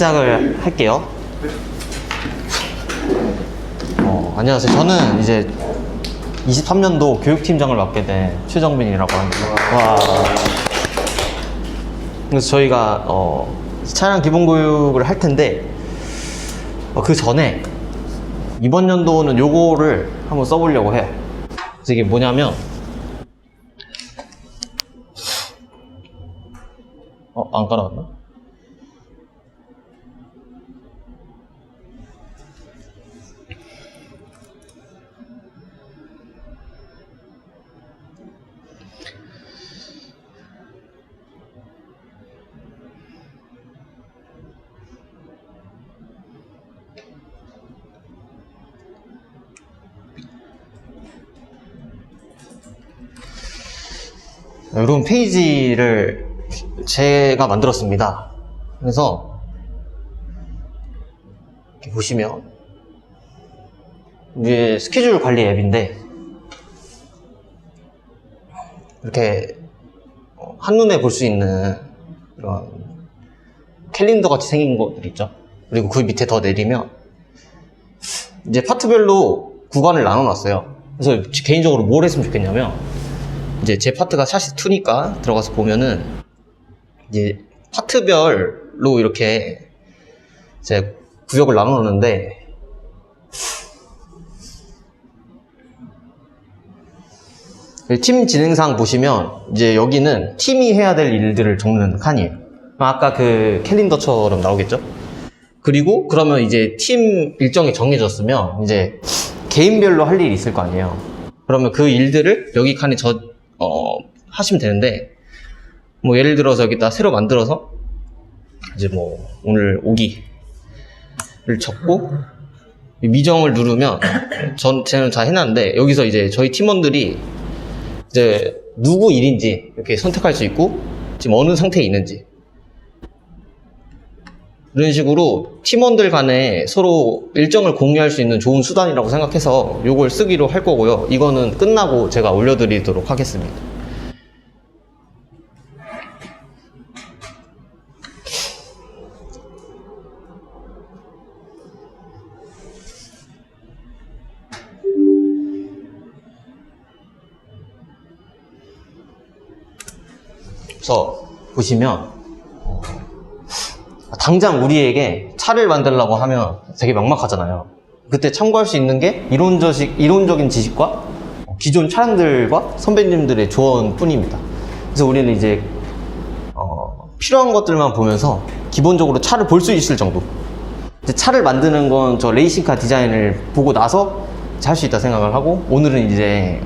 시작을 할게요. 안녕하세요. 저는 이제 23년도 교육팀장을 맡게 된 최정빈이라고 합니다. 와. 그래서 저희가 차량 기본 교육을 할 텐데 그 전에 이번 연도는 요거를 한번 써보려고 해요. 그래서 이게 뭐냐면 안 깔아왔나? 이런 페이지를 제가 만들었습니다. 그래서 이렇게 보시면 이게 스케줄 관리 앱인데 이렇게 한눈에 볼 수 있는 이런 캘린더 같이 생긴 것들 있죠. 그리고 그 밑에 더 내리면 이제 파트별로 구간을 나눠 놨어요. 그래서 개인적으로 뭘 했으면 좋겠냐면 이제 제 파트가 샤시 2니까 들어가서 보면은 이제 파트별로 이렇게 제 구역을 나눠 놓는데 팀 진행사항 보시면 이제 여기는 팀이 해야 될 일들을 적는 칸이에요. 아까 그 캘린더처럼 나오겠죠? 그리고 그러면 이제 팀 일정이 정해졌으면 이제 개인별로 할 일이 있을 거 아니에요. 그러면 그 일들을 여기 칸에 하시면 되는데 뭐 예를 들어서 여기다 새로 만들어서 이제 뭐 오늘 오기를 적고 미정을 누르면 저는 다 해놨는데 여기서 이제 저희 팀원들이 이제 누구 일인지 이렇게 선택할 수 있고 지금 어느 상태에 있는지 이런 식으로 팀원들 간에 서로 일정을 공유할 수 있는 좋은 수단이라고 생각해서 이걸 쓰기로 할 거고요. 이거는 끝나고 제가 올려드리도록 하겠습니다. 그래서 보시면 당장 우리에게 차를 만들려고 하면 되게 막막하잖아요. 그때 참고할 수 있는 게 이론적인 지식과 기존 차량들과 선배님들의 조언 뿐입니다. 그래서 우리는 이제 필요한 것들만 보면서 기본적으로 차를 볼 수 있을 정도. 이제 차를 만드는 건 저 레이싱카 디자인을 보고 나서 할 수 있다 생각을 하고 오늘은 이제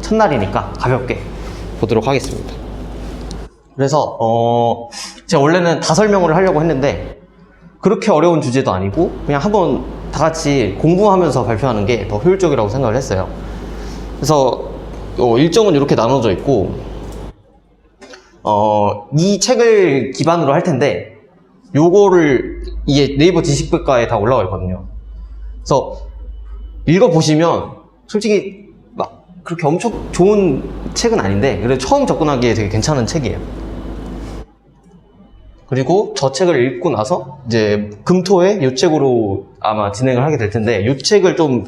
첫날이니까 가볍게 보도록 하겠습니다. 그래서 제가 원래는 다 설명을 하려고 했는데 그렇게 어려운 주제도 아니고 그냥 한번 다 같이 공부하면서 발표하는 게 더 효율적이라고 생각을 했어요. 그래서 일정은 이렇게 나눠져 있고 이 책을 기반으로 할 텐데 요거를 이게 네이버 지식백과에 다 올라와 있거든요. 그래서 읽어보시면 솔직히 막 그렇게 엄청 좋은 책은 아닌데 그래도 처음 접근하기에 되게 괜찮은 책이에요. 그리고 저 책을 읽고 나서 이제 금토에 이 책으로 아마 진행을 하게 될 텐데 이 책을 좀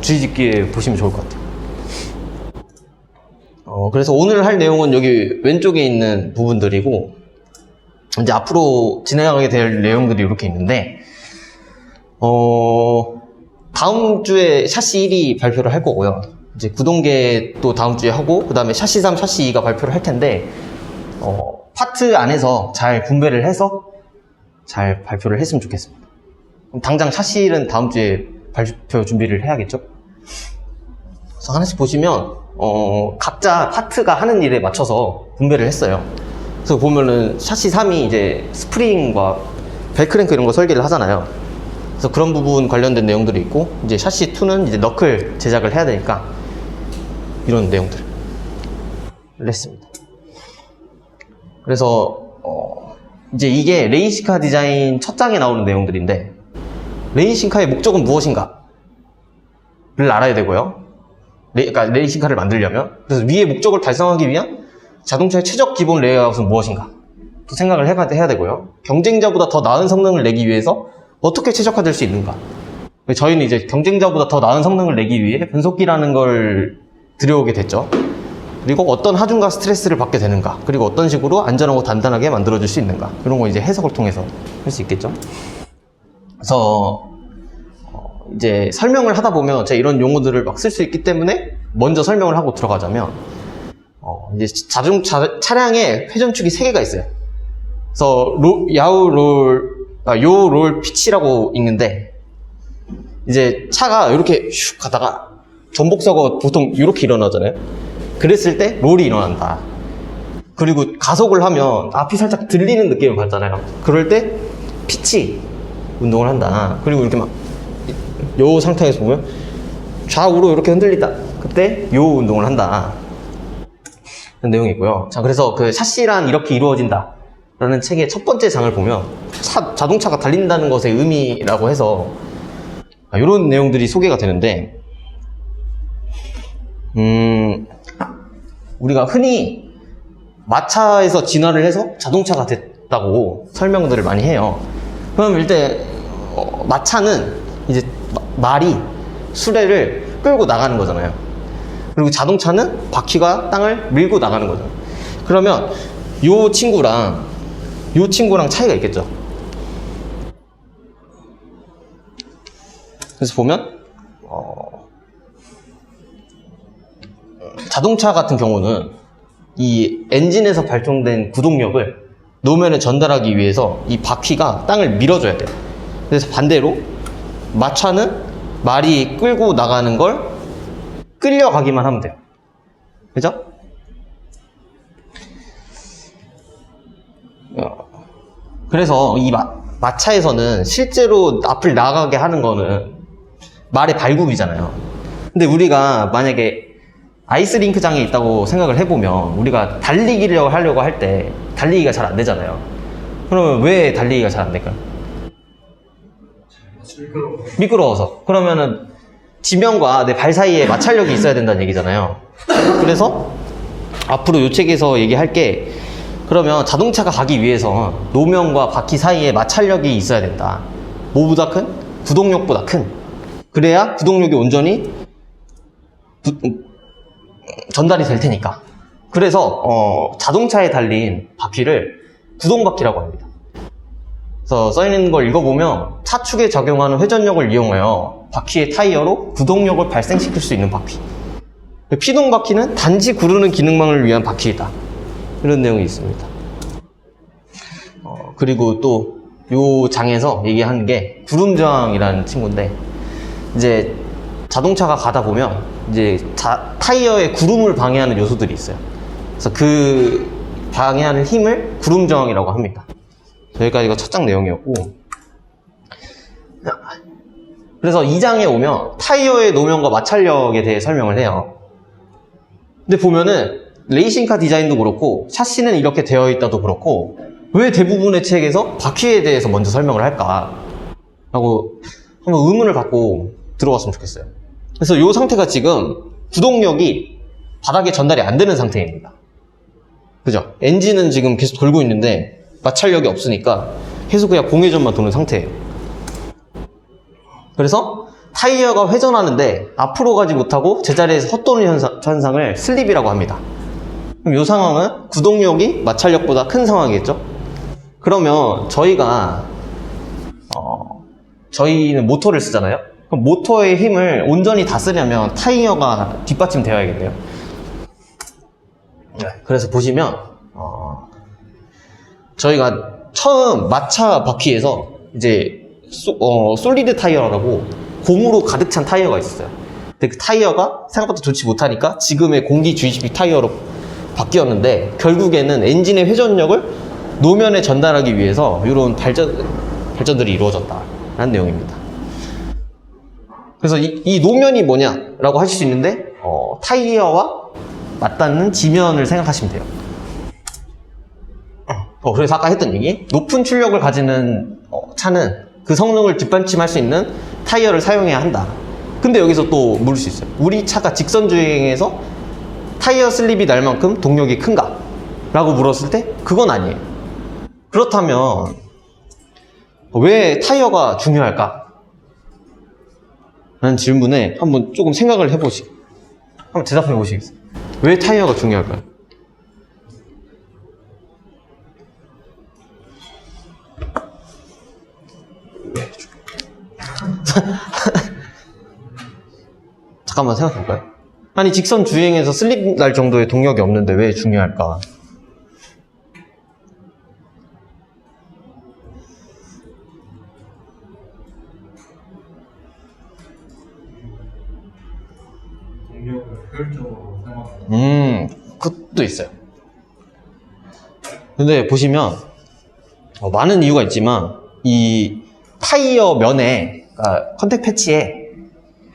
주의 깊게 보시면 좋을 것 같아요. 그래서 오늘 할 내용은 여기 왼쪽에 있는 부분들이고 이제 앞으로 진행하게 될 내용들이 이렇게 있는데 다음 주에 샤시 1이 발표를 할 거고요. 이제 구동계도 다음 주에 하고 그 다음에 샤시 3, 샤시 2가 발표를 할 텐데 파트 안에서 잘 분배를 해서 잘 발표를 했으면 좋겠습니다. 그럼 당장 샤시는 다음 주에 발표 준비를 해야겠죠? 그래서 하나씩 보시면 각자 파트가 하는 일에 맞춰서 분배를 했어요. 그래서 보면은 샤시 3이 이제 스프링과 벨크랭크 이런 거 설계를 하잖아요. 그래서 그런 부분 관련된 내용들이 있고 이제 샤시 2는 이제 너클 제작을 해야 되니까 이런 내용들을 했습니다. 그래서 이제 이게 레이싱카 디자인 첫 장에 나오는 내용들인데 레이싱카의 목적은 무엇인가를 알아야 되고요. 그러니까 레이싱카를 만들려면 그래서 위의 목적을 달성하기 위한 자동차의 최적 기본 레이아웃은 무엇인가 또 생각을 해야 되고요. 경쟁자보다 더 나은 성능을 내기 위해서 어떻게 최적화될 수 있는가. 저희는 이제 경쟁자보다 더 나은 성능을 내기 위해 변속기라는 걸 들여오게 됐죠. 그리고 어떤 하중과 스트레스를 받게 되는가, 그리고 어떤 식으로 안전하고 단단하게 만들어줄 수 있는가, 이런 거 이제 해석을 통해서 할 수 있겠죠. 그래서 이제 설명을 하다 보면 제가 이런 용어들을 막 쓸 수 있기 때문에 먼저 설명을 하고 들어가자면, 이제 자동차 차량에 회전축이 3개가 있어요. 그래서 요 롤 피치라고 읽는데, 이제 차가 이렇게 슉 가다가 전복사고 보통 이렇게 일어나잖아요. 그랬을 때 롤이 일어난다. 그리고 가속을 하면 앞이 살짝 들리는 느낌을 받잖아요. 그럴 때 피치 운동을 한다. 그리고 이렇게 막 요 상태에서 보면 좌우로 이렇게 흔들린다. 그때 요 운동을 한다. 그런 내용이고요. 자, 그래서 그 샤시란 이렇게 이루어진다 라는 책의 첫 번째 장을 보면 자동차가 달린다는 것의 의미라고 해서 이런 내용들이 소개가 되는데, 우리가 흔히 마차에서 진화를 해서 자동차가 됐다고 설명들을 많이 해요. 그럼 일단 마차는 이제 말이 수레를 끌고 나가는 거잖아요. 그리고 자동차는 바퀴가 땅을 밀고 나가는 거죠. 그러면 요 친구랑 차이가 있겠죠. 그래서 보면 자동차 같은 경우는 이 엔진에서 발동된 구동력을 노면에 전달하기 위해서 이 바퀴가 땅을 밀어줘야 돼요. 그래서 반대로 마차는 말이 끌고 나가는 걸 끌려가기만 하면 돼요. 그죠? 그래서 이 마차에서는 실제로 앞을 나가게 하는 거는 말의 발굽이잖아요. 근데 우리가 만약에 아이스링크장에 있다고 생각을 해보면 우리가 달리기를 하려고 할 때 달리기가 잘 안 되잖아요. 그러면 왜 달리기가 잘 안 될까요? 미끄러워서. 그러면은 지면과 내 발 사이에 마찰력이 있어야 된다는 얘기잖아요. 그래서 앞으로 이 책에서 얘기할 게, 그러면 자동차가 가기 위해서 노면과 바퀴 사이에 마찰력이 있어야 된다. 뭐보다 큰? 구동력보다 큰. 그래야 구동력이 온전히 전달이 될 테니까. 그래서 자동차에 달린 바퀴를 구동바퀴라고 합니다. 그래서 써있는 걸 읽어보면 차축에 적용하는 회전력을 이용하여 바퀴의 타이어로 구동력을 발생시킬 수 있는 바퀴. 피동바퀴는 단지 구르는 기능만을 위한 바퀴이다. 이런 내용이 있습니다. 그리고 또 요 장에서 얘기하는 게 구름저항이라는 친구인데, 이제 자동차가 가다 보면 이제 타이어에 구름을 방해하는 요소들이 있어요. 그래서 그 방해하는 힘을 구름저항이라고 합니다. 여기까지가 첫 장 내용이었고, 그래서 2장에 오면 타이어의 노면과 마찰력에 대해 설명을 해요. 근데 보면은 레이싱카 디자인도 그렇고 샤시는 이렇게 되어 있다도 그렇고, 왜 대부분의 책에서 바퀴에 대해서 먼저 설명을 할까 라고 한번 의문을 갖고 들어왔으면 좋겠어요. 그래서 이 상태가 지금 구동력이 바닥에 전달이 안 되는 상태입니다. 그죠? 엔진은 지금 계속 돌고 있는데 마찰력이 없으니까 계속 그냥 공회전만 도는 상태예요. 그래서 타이어가 회전하는데 앞으로 가지 못하고 제자리에서 헛도는 현상을 슬립이라고 합니다. 그럼 이 상황은 구동력이 마찰력보다 큰 상황이겠죠? 그러면 저희는 모터를 쓰잖아요? 그럼 모터의 힘을 온전히 다 쓰려면 타이어가 뒷받침되어야겠네요. 그래서 보시면 저희가 처음 마차 바퀴에서 이제 솔리드 타이어라고 고무로 가득 찬 타이어가 있었어요. 근데 그 타이어가 생각보다 좋지 못하니까 지금의 공기 주입식 타이어로 바뀌었는데, 결국에는 엔진의 회전력을 노면에 전달하기 위해서 이런 발전들이 이루어졌다라는 내용입니다. 그래서 이 노면이 뭐냐라고 하실 수 있는데, 타이어와 맞닿는 지면을 생각하시면 돼요. 그래서 아까 했던 얘기, 높은 출력을 가지는 차는 그 성능을 뒷받침할 수 있는 타이어를 사용해야 한다. 근데 여기서 또 물을 수 있어요. 우리 차가 직선 주행에서 타이어 슬립이 날 만큼 동력이 큰가? 라고 물었을 때 그건 아니에요. 그렇다면 왜 타이어가 중요할까? 라는 질문에 한번 조금 생각을 한번 대답해 보시겠어요? 왜 타이어가 중요할까요? 잠깐만 생각해볼까요? 아니 직선 주행에서 슬립 날 정도의 동력이 없는데 왜 중요할까? 동력을 효율적으로 사용하는 그것도 있어요. 근데 보시면 많은 이유가 있지만 이 타이어 면에 컨택 패치에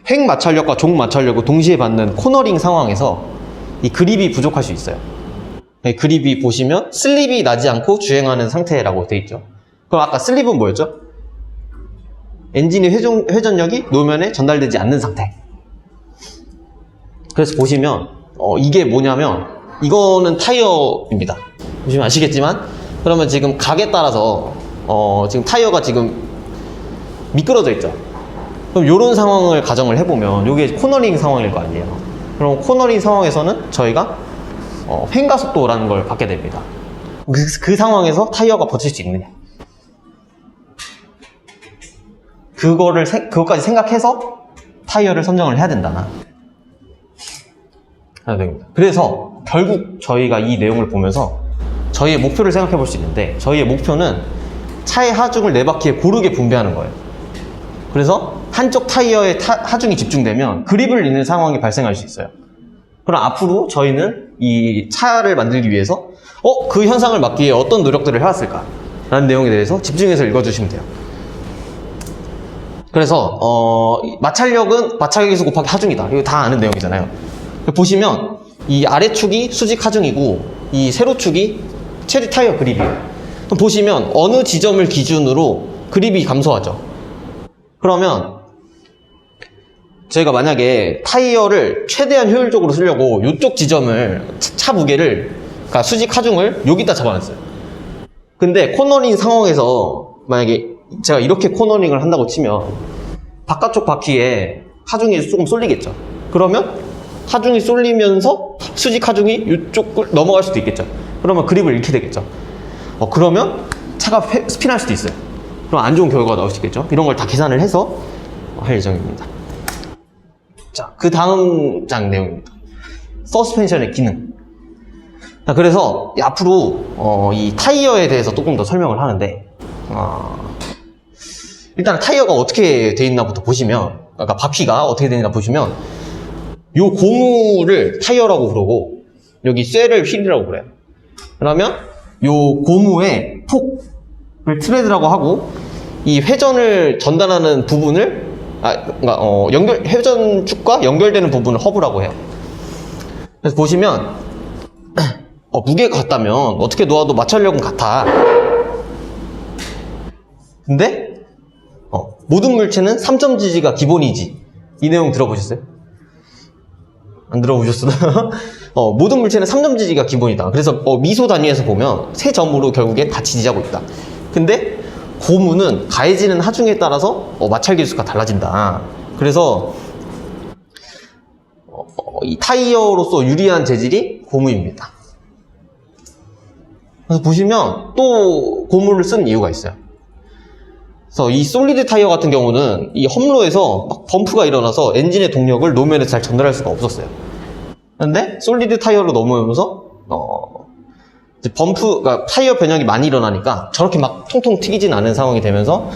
횡 마찰력과 종 마찰력을 동시에 받는 코너링 상황에서 이 그립이 부족할 수 있어요. 그립이 보시면 슬립이 나지 않고 주행하는 상태라고 되어 있죠. 그럼 아까 슬립은 뭐였죠? 엔진의 회전력이 노면에 전달되지 않는 상태. 그래서 보시면 이게 뭐냐면 이거는 타이어입니다. 보시면 아시겠지만 그러면 지금 각에 따라서 지금 타이어가 지금 미끄러져 있죠. 그럼 이런 상황을 가정을 해보면 이게 코너링 상황일 거 아니에요. 그럼 코너링 상황에서는 저희가 횡가속도라는 걸 받게 됩니다. 그 상황에서 타이어가 버틸 수 있느냐, 그것까지 생각해서 타이어를 선정을 해야 된다. 그래서 결국 저희가 이 내용을 보면서 저희의 목표를 생각해 볼 수 있는데, 저희의 목표는 차의 하중을 4바퀴에 고르게 분배하는 거예요. 그래서 한쪽 타이어에 하중이 집중되면 그립을 잃는 상황이 발생할 수 있어요. 그럼 앞으로 저희는 이 차를 만들기 위해서 그 현상을 막기 위해 어떤 노력들을 해왔을까? 라는 내용에 대해서 집중해서 읽어주시면 돼요. 그래서 마찰력은 마찰계수 곱하기 하중이다. 이거 다 아는 내용이잖아요. 보시면 이 아래축이 수직 하중이고 이 세로축이 최대 타이어 그립이에요. 그럼 보시면 어느 지점을 기준으로 그립이 감소하죠. 그러면 저희가 만약에 타이어를 최대한 효율적으로 쓰려고 이쪽 지점을 차 무게를, 그러니까 수직 하중을 여기다 잡아놨어요. 근데 코너링 상황에서 만약에 제가 이렇게 코너링을 한다고 치면 바깥쪽 바퀴에 하중이 조금 쏠리겠죠. 그러면 하중이 쏠리면서 수직 하중이 이쪽을 넘어갈 수도 있겠죠. 그러면 그립을 잃게 되겠죠. 그러면 차가 스핀할 수도 있어요. 그럼 안 좋은 결과가 나올 수 있겠죠. 이런 걸 다 계산을 해서 할 예정입니다. 자, 그 다음 장 내용입니다. 서스펜션의 기능. 자, 그래서 앞으로 이 타이어에 대해서 조금 더 설명을 하는데, 일단 타이어가 어떻게 돼 있나부터 보시면, 아까 바퀴가 어떻게 되는가 보시면, 요 고무를 타이어라고 그러고 여기 쇠를 휠이라고 그래요. 그러면 요 고무의 폭을 트레드라고 하고, 이 회전을 전달하는 부분을 회전축과 연결되는 부분을 허브라고 해요. 그래서 보시면 무게가 같다면 어떻게 놓아도 마찰력은 같아. 근데 모든 물체는 3점 지지가 기본이지. 이 내용 들어보셨어요? 안 들어보셨어요? 모든 물체는 3점 지지가 기본이다. 그래서 미소 단위에서 보면 세 점으로 결국에 다 지지하고 있다. 근데 고무는 가해지는 하중에 따라서 마찰 계수가 달라진다. 그래서 이 타이어로서 유리한 재질이 고무입니다. 그래서 보시면 또 고무를 쓴 이유가 있어요. 그래서 이 솔리드 타이어 같은 경우는 이 험로에서 막 범프가 일어나서 엔진의 동력을 노면에 잘 전달할 수가 없었어요. 그런데 솔리드 타이어로 넘어오면서 이제 그러니까 타이어 변형이 많이 일어나니까 저렇게 막 통통 튀기진 않은 상황이 되면서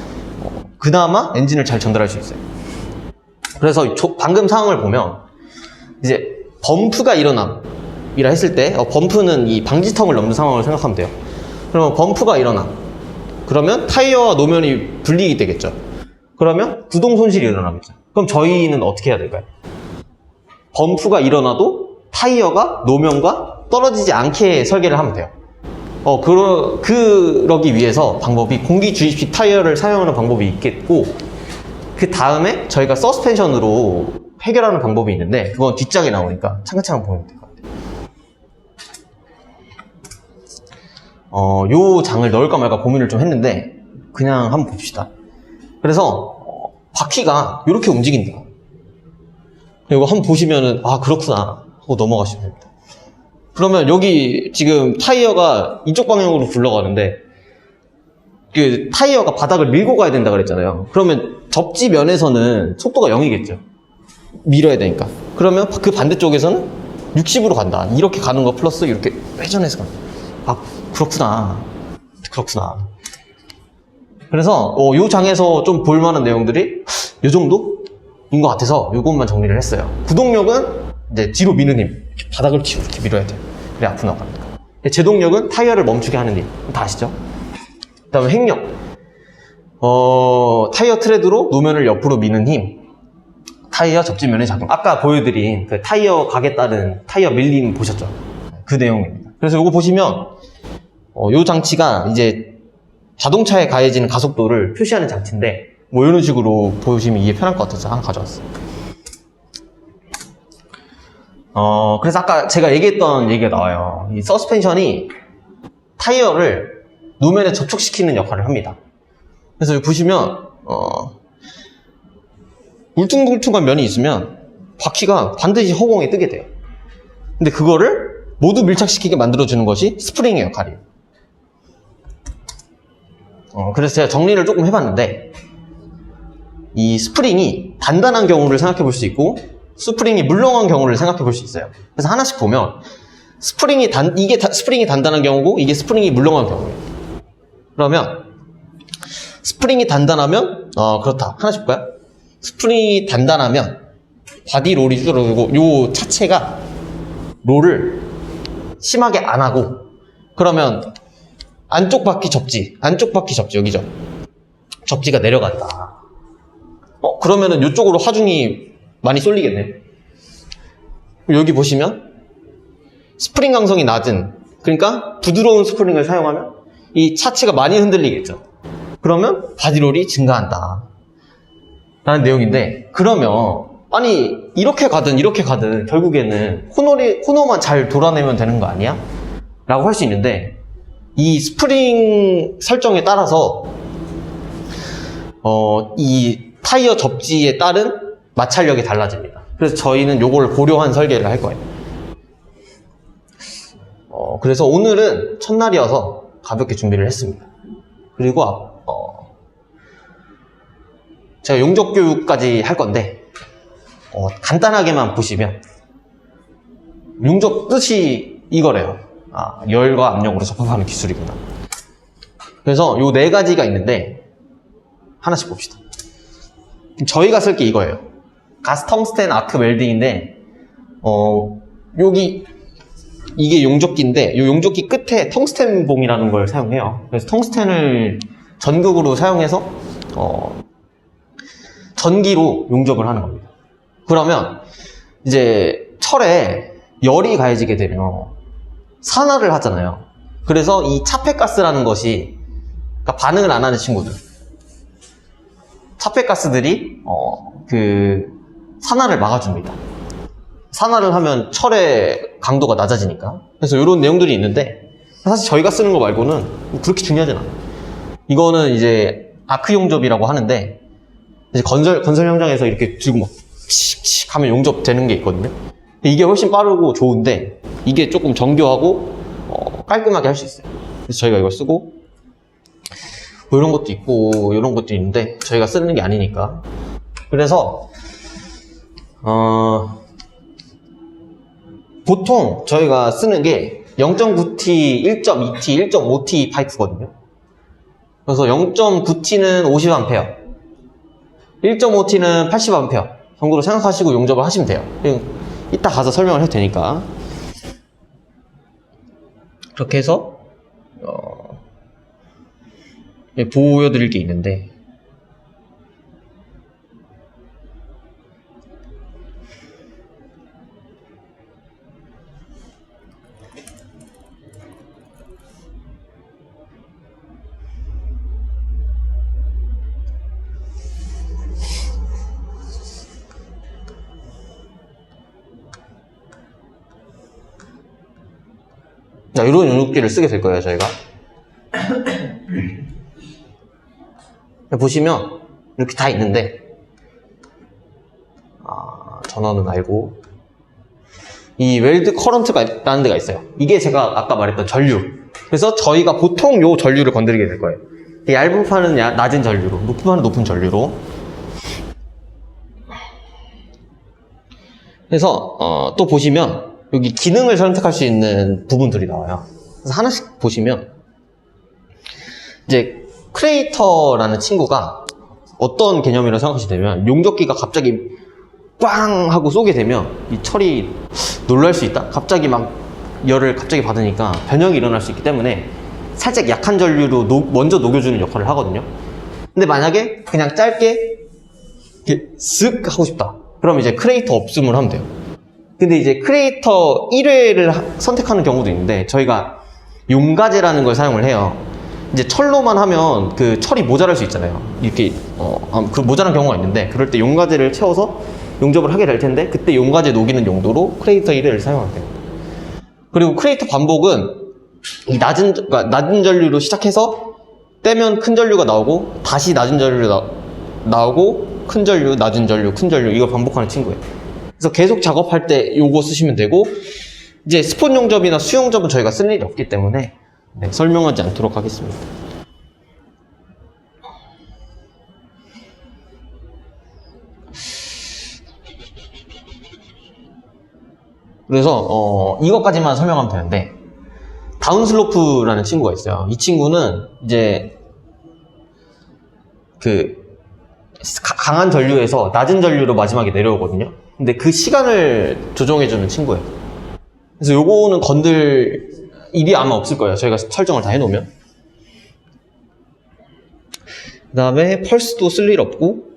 그나마 엔진을 잘 전달할 수 있어요. 그래서 방금 상황을 보면 이제 범프가 일어남이라 했을 때 범프는 이 방지턱을 넘는 상황을 생각하면 돼요. 그러면 범프가 일어나. 그러면 타이어와 노면이 분리가 되겠죠. 그러면 구동 손실이 일어나겠죠. 그럼 저희는 어떻게 해야 될까요? 범프가 일어나도 타이어가 노면과 떨어지지 않게 설계를 하면 돼요. 그러기 위해서 방법이 공기 주입식 타이어를 사용하는 방법이 있겠고, 그 다음에 저희가 서스펜션으로 해결하는 방법이 있는데, 그건 뒷장에 나오니까 차근차근 보면 될 것 같아요. 요 장을 넣을까 말까 고민을 좀 했는데 그냥 한번 봅시다. 그래서 바퀴가 이렇게 움직인다. 이거 한번 보시면은 아 그렇구나 하고 넘어가시면 됩니다. 그러면 여기 지금 타이어가 이쪽 방향으로 굴러가는데 그 타이어가 바닥을 밀고 가야 된다 그랬잖아요. 그러면 접지 면에서는 속도가 0이겠죠. 밀어야 되니까. 그러면 그 반대쪽에서는 60으로 간다. 이렇게 가는 거 플러스 이렇게 회전해서 간다. 아 그렇구나. 그래서 요 장에서 좀 볼만한 내용들이 요 정도인 것 같아서 요것만 정리를 했어요. 구동력은 이제 뒤로 미는 힘. 이렇게 바닥을 뒤로 이렇게 밀어야 돼요. 그래 앞으로 나갑니다. 제동력은 타이어를 멈추게 하는 힘. 다 아시죠? 그 다음에 행력. 타이어 트레드로 노면을 옆으로 미는 힘. 타이어 접지면의 작용. 아까 보여드린 그 타이어 각에 따른 타이어 밀림 보셨죠? 그 내용입니다. 그래서 요거 보시면 요 장치가 이제 자동차에 가해지는 가속도를 표시하는 장치인데 뭐 이런 식으로 보시면 이해 편할 것 같아서 하나 가져왔어요. 그래서 아까 제가 얘기했던 얘기가 나와요. 이 서스펜션이 타이어를 노면에 접촉시키는 역할을 합니다. 그래서 여기 보시면 울퉁불퉁한 면이 있으면 바퀴가 반드시 허공에 뜨게 돼요. 근데 그거를 모두 밀착시키게 만들어주는 것이 스프링의 역할이에요. 그래서 제가 정리를 조금 해봤는데 이 스프링이 단단한 경우를 생각해 볼 수 있고 스프링이 물렁한 경우를 생각해 볼 수 있어요. 그래서 하나씩 보면 이게 스프링이 단단한 경우고 이게 스프링이 물렁한 경우예요. 그러면 스프링이 단단하면 그렇다. 하나씩 볼까요? 스프링이 단단하면 바디 롤이 줄어들고 요 차체가 롤을 심하게 안 하고 그러면 안쪽 바퀴 접지 여기죠. 접지가 내려간다. 그러면은 이쪽으로 하중이 많이 쏠리겠네. 여기 보시면 스프링 강성이 낮은, 그러니까 부드러운 스프링을 사용하면 이 차체가 많이 흔들리겠죠. 그러면 바디롤이 증가한다 라는 내용인데, 그러면 아니 이렇게 가든 결국에는 코너만 잘 돌아내면 되는 거 아니야? 라고 할 수 있는데, 이 스프링 설정에 따라서 이 타이어 접지에 따른 마찰력이 달라집니다. 그래서 저희는 요걸 고려한 설계를 할 거예요. 그래서 오늘은 첫날이어서 가볍게 준비를 했습니다. 그리고 제가 용접 교육까지 할 건데 간단하게만 보시면 용접 뜻이 이거래요. 열과 압력으로 접합하는 기술이구나. 그래서 요 네 가지가 있는데 하나씩 봅시다. 저희가 쓸 게 이거예요. 가스 텅스텐 아크 웰딩인데 여기 이게 용접기인데 이 용접기 끝에 텅스텐 봉이라는 걸 사용해요. 그래서 텅스텐을 전극으로 사용해서 전기로 용접을 하는 겁니다. 그러면 이제 철에 열이 가해지게 되면 산화를 하잖아요. 그래서 이 차폐가스라는 것이, 그러니까 반응을 안 하는 친구들, 차폐가스들이 그 산화를 막아줍니다. 산화를 하면 철의 강도가 낮아지니까. 그래서 이런 내용들이 있는데 사실 저희가 쓰는 거 말고는 그렇게 중요하진 않아요. 이거는 이제 아크 용접이라고 하는데, 이제 건설 현장에서 이렇게 들고 막 칙칙 하면 용접되는 게 있거든요. 이게 훨씬 빠르고 좋은데 이게 조금 정교하고 깔끔하게 할 수 있어요. 그래서 저희가 이걸 쓰고, 뭐 이런 것도 있고 이런 것도 있는데 저희가 쓰는 게 아니니까. 그래서 보통 저희가 쓰는 게 0.9T, 1.2T, 1.5T 파이프거든요. 그래서 0.9T는 50A, 1.5T는 80A 정도로 생각하시고 용접을 하시면 돼요. 이따 가서 설명을 해도 되니까. 그렇게 해서 보여드릴 게 있는데, 이런 용접기를 쓰게 될 거예요, 저희가. 보시면 이렇게 다 있는데 전원은 알고 이 웰드 커런트가 라는 데가 있어요. 이게 제가 아까 말했던 전류. 그래서 저희가 보통 요 전류를 건드리게 될 거예요. 얇은 판은 낮은 전류로, 높은 판은 높은 전류로. 그래서 또 보시면 여기 기능을 선택할 수 있는 부분들이 나와요. 그래서 하나씩 보시면 이제 크레이터라는 친구가 어떤 개념이라고 생각하시면 되면 용접기가 갑자기 꽝 하고 쏘게 되면 이 철이 놀랄 수 있다. 갑자기 막 열을 갑자기 받으니까 변형이 일어날 수 있기 때문에 살짝 약한 전류로 먼저 녹여주는 역할을 하거든요. 근데 만약에 그냥 짧게 이렇게 쓱 하고 싶다. 그럼 이제 크레이터 없음을 하면 돼요. 근데 이제 크레이터 1회를 선택하는 경우도 있는데 저희가 용가제라는 걸 사용을 해요. 이제 철로만 하면 그 철이 모자랄 수 있잖아요. 이렇게 그 모자란 경우가 있는데 그럴 때 용가제를 채워서 용접을 하게 될 텐데 그때 용가제 녹이는 용도로 크레이터 1회를 사용하게 됩니다. 그리고 크레이터 반복은 이 낮은 전류로 시작해서 떼면 큰 전류가 나오고 다시 낮은 전류가 나오고 큰 전류, 낮은 전류, 큰 전류 이걸 반복하는 친구예요. 그래서 계속 작업할 때 요거 쓰시면 되고 이제 스폰 용접이나 수용접은 저희가 쓸 일이 없기 때문에 설명하지 않도록 하겠습니다. 그래서 이것까지만 설명하면 되는데 다운슬로프라는 친구가 있어요. 이 친구는 이제 그 강한 전류에서 낮은 전류로 마지막에 내려오거든요. 근데 그 시간을 조정해주는 친구예요. 그래서 요거는 건들 일이 아마 없을 거예요. 저희가 설정을 다 해놓으면. 그 다음에 펄스도 쓸 일 없고